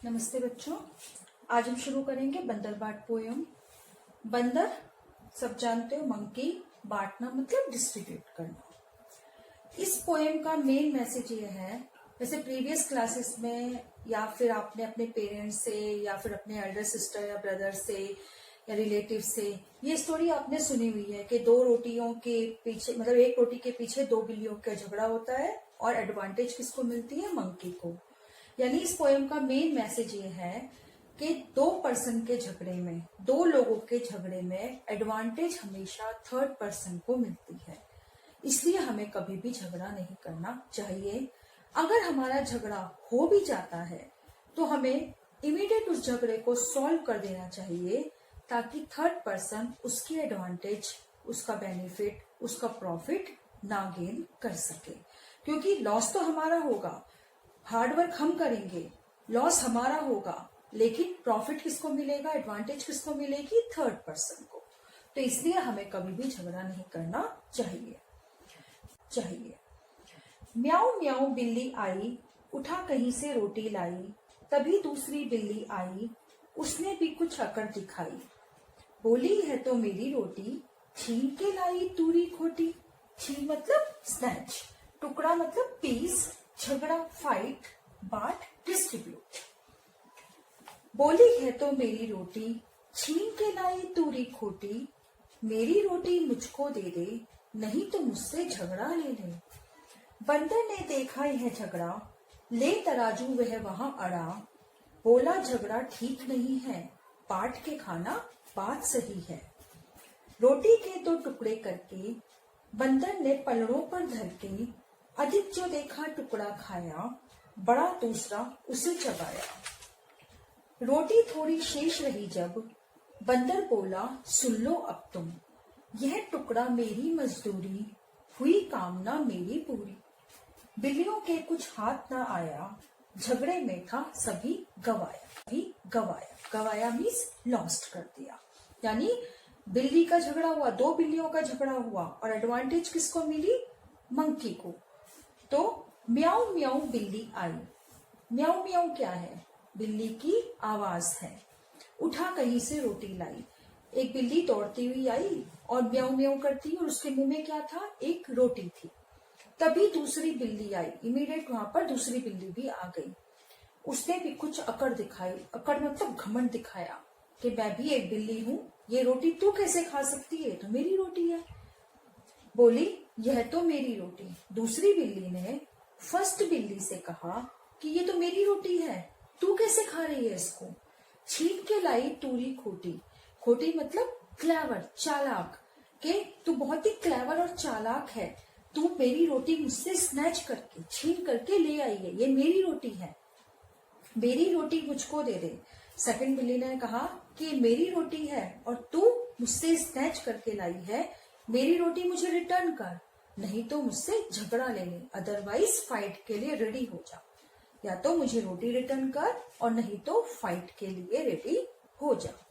नमस्ते बच्चों, आज हम शुरू करेंगे बंदर बाट पोयम। बंदर सब जानते हो, मंकी, बांटना मतलब डिस्ट्रीब्यूट करना। इस पोयम का मेन मैसेज ये है, वैसे प्रीवियस क्लासेस में या फिर आपने अपने पेरेंट्स से या फिर अपने एल्डर सिस्टर या ब्रदर से या रिलेटिव से ये स्टोरी आपने सुनी हुई है कि दो रोटियों के पीछे, मतलब एक रोटी के पीछे दो बिल्लियों का झगड़ा होता है और एडवांटेज किसको मिलती है? मंकी को। यानी इस पोएम का मेन मैसेज ये है कि दो पर्सन के झगड़े में, दो लोगों के झगड़े में एडवांटेज हमेशा थर्ड पर्सन को मिलती है। इसलिए हमें कभी भी झगड़ा नहीं करना चाहिए। अगर हमारा झगड़ा हो भी जाता है तो हमें इमीडिएट उस झगड़े को सॉल्व कर देना चाहिए, ताकि थर्ड पर्सन उसकी एडवांटेज, उसका बेनिफिट, उसका प्रॉफिट ना गेन कर सके। क्योंकि लॉस तो हमारा होगा, हार्डवर्क हम करेंगे, लॉस हमारा होगा, लेकिन प्रॉफिट किसको मिलेगा, एडवांटेज किसको मिलेगी? थर्ड पर्सन को। तो इसलिए हमें कभी भी झगड़ा नहीं करना चाहिए। म्याऊ म्याऊ बिल्ली आई, उठा कहीं से रोटी लाई, तभी दूसरी बिल्ली आई, उसने भी कुछ अकड़ दिखाई। बोली है तो मेरी रोटी, छीन के लाई तूरी खोटी। छीन मतलब स्नैच, टुकड़ा मतलब पीस, झगड़ा फाइट, बाट डिस्ट्रीब्यूट। बोली है तो मेरी रोटी, छीन के लाई तूरी खोटी। मेरी रोटी मुझको दे दे, नहीं तो मुझसे झगड़ा ले ले। बंदर ने देखा यह झगड़ा, ले तराजू वह वहां अड़ा। बोला झगड़ा ठीक नहीं है, बांट के खाना बात सही है। रोटी के दो टुकड़े करके बंदर ने पलड़ों पर धर के, अधिक जो देखा टुकड़ा खाया, बड़ा दूसरा उसे चबाया। रोटी थोड़ी शेष रही जब, बंदर बोला सुन लो अब तुम, यह टुकड़ा मेरी मजदूरी, हुई कामना मेरी पूरी। बिल्लियों के कुछ हाथ ना आया, झगड़े में था सभी गवाया। गवाया मीन्स लॉस्ट कर दिया। यानी बिल्ली का झगड़ा हुआ, दो बिल्लियों का झगड़ा हुआ और एडवांटेज किसको मिली? मंकी को। तो म्याऊ म्याऊ बिल्ली आई। म्याऊ म्याऊ क्या है? बिल्ली की आवाज है। उठा कहीं से रोटी लाई, एक बिल्ली दौड़ती हुई आई और म्याऊ म्याऊ करती, और उसके मुंह में क्या था? एक रोटी थी। तभी दूसरी बिल्ली आई, इमीडिएट वहां पर दूसरी बिल्ली भी आ गई। उसने भी कुछ अकड़ दिखाई। अकड़ मतलब घमंड दिखाया कि मैं भी एक बिल्ली हूँ, ये रोटी तू कैसे खा सकती है, तो मेरी रोटी है। बोली यह तो मेरी रोटी। दूसरी बिल्ली ने फर्स्ट बिल्ली से कहा कि ये तो मेरी रोटी है, तू कैसे खा रही है इसको। छीन के लाई तूरी खोटी। खोटी मतलब क्लेवर, चालाक, के तू बहुत ही क्लेवर और चालाक है, तू मेरी रोटी मुझसे स्नैच करके, छीन करके ले आई है, ये मेरी रोटी है, मेरी रोटी मुझको दे दे। सेकंड बिल्ली ने कहा कि मेरी रोटी है और तू मुझसे स्नैच करके लाई है, मेरी रोटी मुझे रिटर्न कर, नहीं तो मुझसे झगड़ा ले ले, अदरवाइज फाइट के लिए रेडी हो जा। या तो मुझे रोटी रिटर्न कर और नहीं तो फाइट के लिए रेडी हो जा।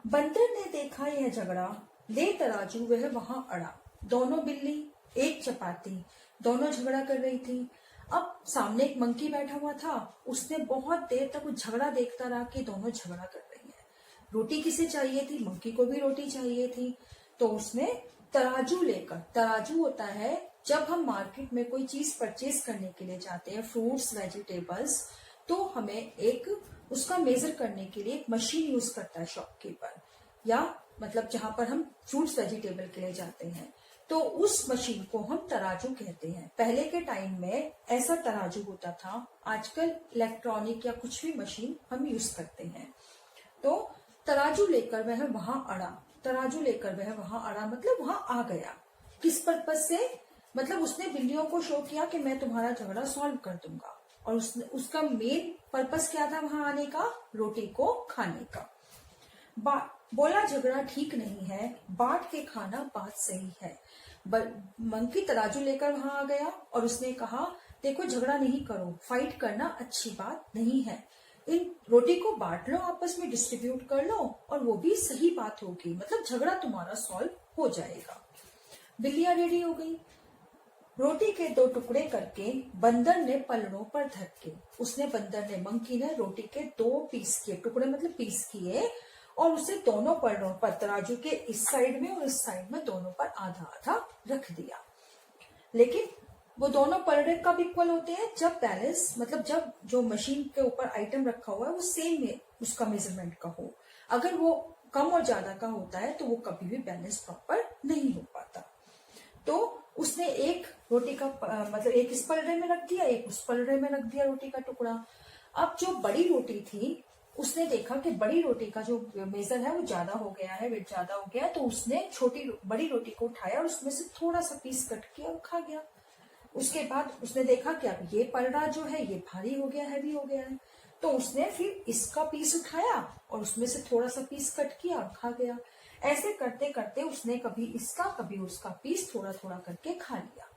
बंदर ने देखा यह झगड़ा, ले तराजू वह वहां अड़ा। दोनों बिल्ली एक चपाती, दोनों झगड़ा कर रही थी। अब सामने एक मंकी बैठा हुआ था, उसने बहुत देर तक उस झगड़ा देखता रहा कि दोनों झगड़ा कर रही है। रोटी किसे चाहिए थी? मंकी को भी रोटी चाहिए थी। तो उसने तराजू लेकर, तराजू होता है जब हम मार्केट में कोई चीज परचेज करने के लिए जाते हैं, फ्रूट्स वेजिटेबल्स, तो हमें एक उसका मेजर करने के लिए एक मशीन यूज करता है शॉपकीपर, या मतलब जहां पर हम फ्रूट्स वेजिटेबल के लिए जाते हैं, तो उस मशीन को हम तराजू कहते हैं। पहले के टाइम में ऐसा तराजू होता था, आजकल इलेक्ट्रॉनिक या कुछ भी मशीन हम यूज करते हैं। तो तराजू लेकर वह वहां अड़ा। तराजू लेकर वह वहां अड़ा मतलब वहां आ गया। किस पर्पज से? मतलब उसने बिल्लियों को शो किया कि मैं तुम्हारा झगड़ा सॉल्व कर दूंगा, और उसका मेन पर्पज क्या था वहां आने का? रोटी को खाने का। बोला झगड़ा ठीक नहीं है, बांट के खाना बात सही है। मंकी तराजू लेकर वहां आ गया और उसने कहा देखो झगड़ा नहीं करो, फाइट करना अच्छी बात नहीं है, इन रोटी को बांट लो, आपस में डिस्ट्रीब्यूट कर लो, और वो भी सही बात होगी, मतलब झगड़ा तुम्हारा सॉल्व हो जाएगा। बिल्लियां रेडी हो गई। रोटी के दो टुकड़े करके बंदर ने पलड़ों पर धर के, उसने बंदर ने मंकी ने रोटी के दो पीस किए, टुकड़े मतलब पीस किए, और उसे दोनों पलड़ों पर तराजू के इस साइड में और इस साइड में दोनों पर आधा आधा रख दिया। लेकिन वो दोनों पलड़े कब इक्वल होते हैं? जब बैलेंस मतलब जब जो मशीन के ऊपर आइटम रखा हुआ है वो सेम है, उसका मेजरमेंट का हो। अगर वो कम और ज्यादा का होता है तो वो कभी भी बैलेंस प्रॉपर नहीं हो पाता। तो उसने एक रोटी का मतलब एक इस पलड़े में रख दिया, एक उस पलड़े में रख दिया रोटी का टुकड़ा। अब जो बड़ी रोटी थी उसने देखा कि बड़ी रोटी का जो मेजर है वो ज्यादा हो गया है, वेट ज्यादा हो गया है, तो उसने बड़ी रोटी को उठाया और उसमें से थोड़ा सा पीस कट किया और खा गया। उसके बाद उसने देखा कि अब ये पलड़ा जो है ये भारी हो गया, हैवी हो गया है, तो उसने फिर इसका पीस उठाया और उसमें से थोड़ा सा पीस कट किया और खा गया। ऐसे करते करते उसने कभी इसका कभी उसका पीस थोड़ा थोड़ा करके खा लिया।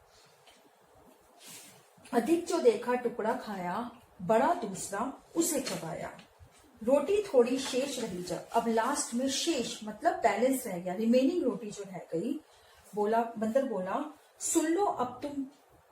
अधिक जो देखा टुकड़ा खाया, बड़ा दूसरा उसे चबाया। रोटी थोड़ी शेष रही जब, अब लास्ट में शेष मतलब बैलेंस रह गया, रिमेनिंग रोटी जो रह गई, बंदर बोला सुन लो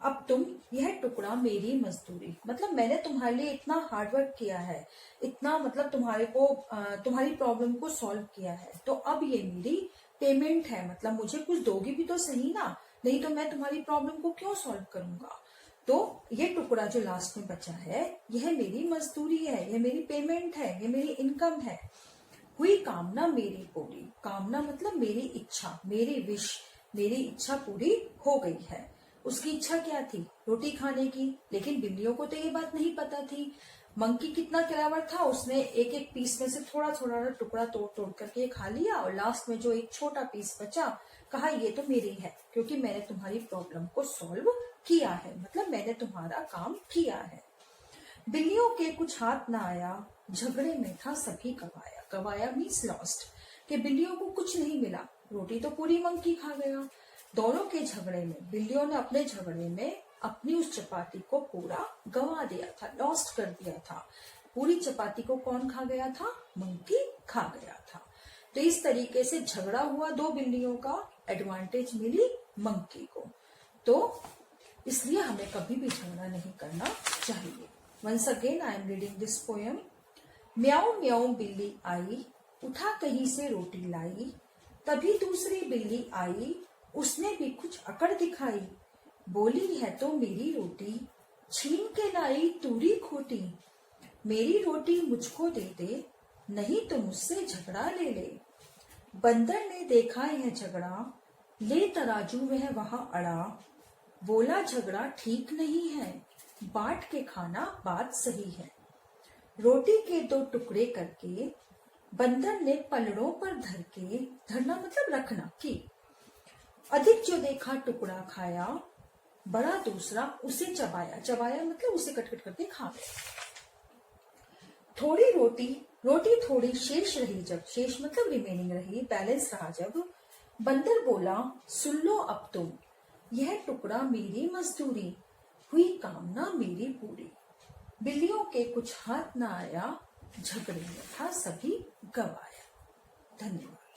अब तुम यह टुकड़ा मेरी मजदूरी, मतलब मैंने तुम्हारे लिए इतना हार्डवर्क किया है, इतना मतलब तुम्हारी प्रॉब्लम को सॉल्व किया है, तो अब ये मेरी पेमेंट है, मतलब मुझे कुछ दोगी भी तो सही ना, नहीं तो मैं तुम्हारी प्रॉब्लम को क्यों सॉल्व करूंगा। तो ये टुकड़ा जो लास्ट में बचा है यह मेरी मजदूरी है, यह मेरी पेमेंट है, यह मेरी इनकम है। हुई कामना मेरी पूरी, कामना मतलब मेरी इच्छा, मेरी विश, मेरी इच्छा पूरी हो गई है। उसकी इच्छा क्या थी? रोटी खाने की, लेकिन बिल्लियों को तो ये बात नहीं पता थी। मंकी कितना क्लेवर था, उसने एक एक पीस में से थोड़ा थोड़ा टुकड़ा तोड़ तोड़ करके खा लिया और लास्ट में जो एक छोटा पीस बचा कहा ये तो मेरी है क्योंकि मैंने तुम्हारी प्रॉब्लम को सॉल्व किया है, मतलब मैंने तुम्हारा काम किया है। बिल्लियों के कुछ हाथ ना आया, झगड़े में था सभी गवाया, गवाया मीन्स लॉस्ट, कि बिल्लियों को कुछ नहीं मिला, रोटी तो पूरी मंकी खा गया। दोनों के झगड़े में बिल्लियों ने अपने झगड़े में अपनी उस चपाती को पूरा गवा दिया था, लॉस्ट कर दिया था। पूरी चपाती को कौन खा गया था? मंकी खा गया था। तो इस तरीके से झगड़ा हुआ दो बिल्लियों का, एडवांटेज मिली मंकी को। तो इसलिए हमें कभी भी झगड़ा नहीं करना चाहिए। Once again I am reading this poem. म्याऊं म्याऊं बिल्ली आई, उठा कहीं से रोटी लाई, तभी दूसरी बिल्ली आई, उसने भी कुछ अकड़ दिखाई। बोली है तो मेरी रोटी, छीन के लाई तूरी खोटी। मेरी रोटी मुझको दे दे, नहीं तो मुझसे झगड़ा ले ले। बंदर ने देखा यह झगड़ा, ले तराजू वह वहां अड़ा। बोला झगड़ा ठीक नहीं है, बांट के खाना बात सही है। रोटी के दो टुकड़े करके बंदर ने पलड़ों पर धर के, धरना मतलब रखना की। अधिक जो देखा टुकड़ा खाया, बड़ा दूसरा उसे चबाया, चबाया मतलब उसे कट कट करके खा गया। थोड़ी रोटी थोड़ी शेष रही जब, शेष मतलब रिमेनिंग रही, बैलेंस रहा जब, बंदर बोला सुन लो अब तुम, यह टुकड़ा मेरी मजदूरी, हुई कामना मेरी पूरी। बिल्लियों के कुछ हाथ ना आया, झगड़े में था सभी गवाया। धन्यवाद।